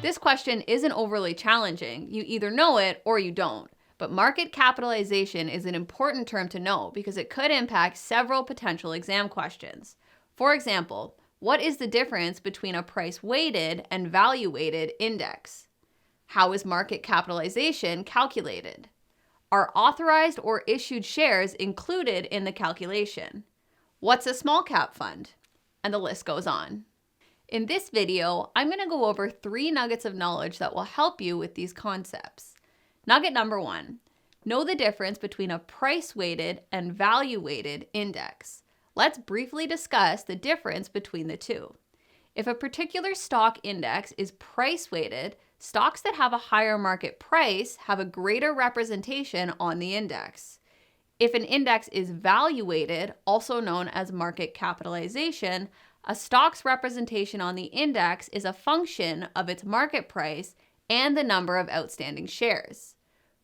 This question isn't overly challenging. You either know it or you don't. But market capitalization is an important term to know because it could impact several potential exam questions. For example, what is the difference between a price-weighted and value-weighted index? How is market capitalization calculated? Are authorized or issued shares included in the calculation? What's a small cap fund? And the list goes on. In this video, I'm going to go over 3 nuggets of knowledge that will help you with these concepts. Nugget number 1, know the difference between a price-weighted and value-weighted index. Let's briefly discuss the difference between the two. If a particular stock index is price-weighted, stocks that have a higher market price have a greater representation on the index. If an index is value-weighted, also known as market capitalization, a stock's representation on the index is a function of its market price and the number of outstanding shares.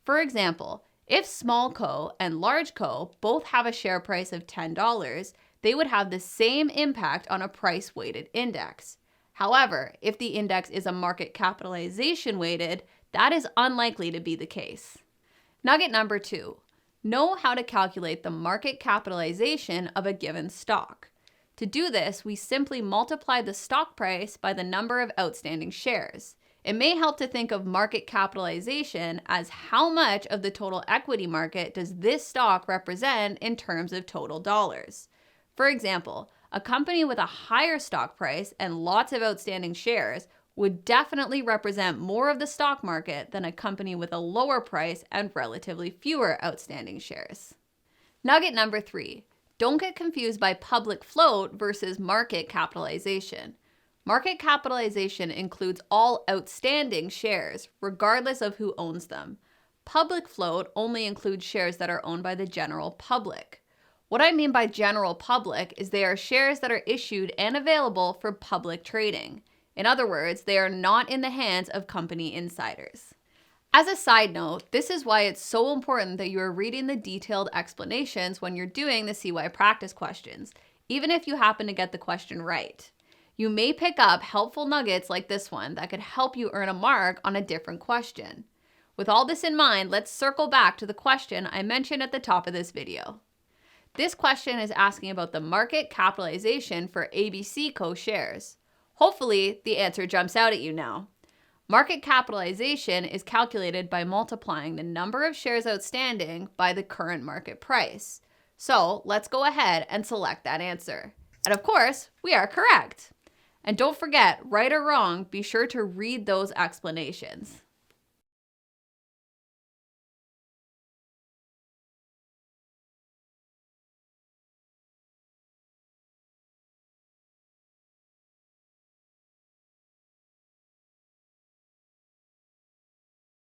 For example, if small co and large co both have a share price of $10, they would have the same impact on a price-weighted index. However, if the index is a market capitalization weighted, that is unlikely to be the case. Nugget number 2, know how to calculate the market capitalization of a given stock. To do this, we simply multiply the stock price by the number of outstanding shares. It may help to think of market capitalization as how much of the total equity market does this stock represent in terms of total dollars. For example, a company with a higher stock price and lots of outstanding shares would definitely represent more of the stock market than a company with a lower price and relatively fewer outstanding shares. Nugget number 3, don't get confused by public float versus market capitalization. Market capitalization includes all outstanding shares, regardless of who owns them. Public float only includes shares that are owned by the general public. What I mean by general public is they are shares that are issued and available for public trading. In other words, they are not in the hands of company insiders. As a side note, this is why it's so important that you are reading the detailed explanations when you're doing the SeeWhy practice questions, even if you happen to get the question right. You may pick up helpful nuggets like this one that could help you earn a mark on a different question. With all this in mind, let's circle back to the question I mentioned at the top of this video. This question is asking about the market capitalization for ABC Co. shares. Hopefully, the answer jumps out at you now. Market capitalization is calculated by multiplying the number of shares outstanding by the current market price. So let's go ahead and select that answer. And of course, we are correct. And don't forget, right or wrong, be sure to read those explanations.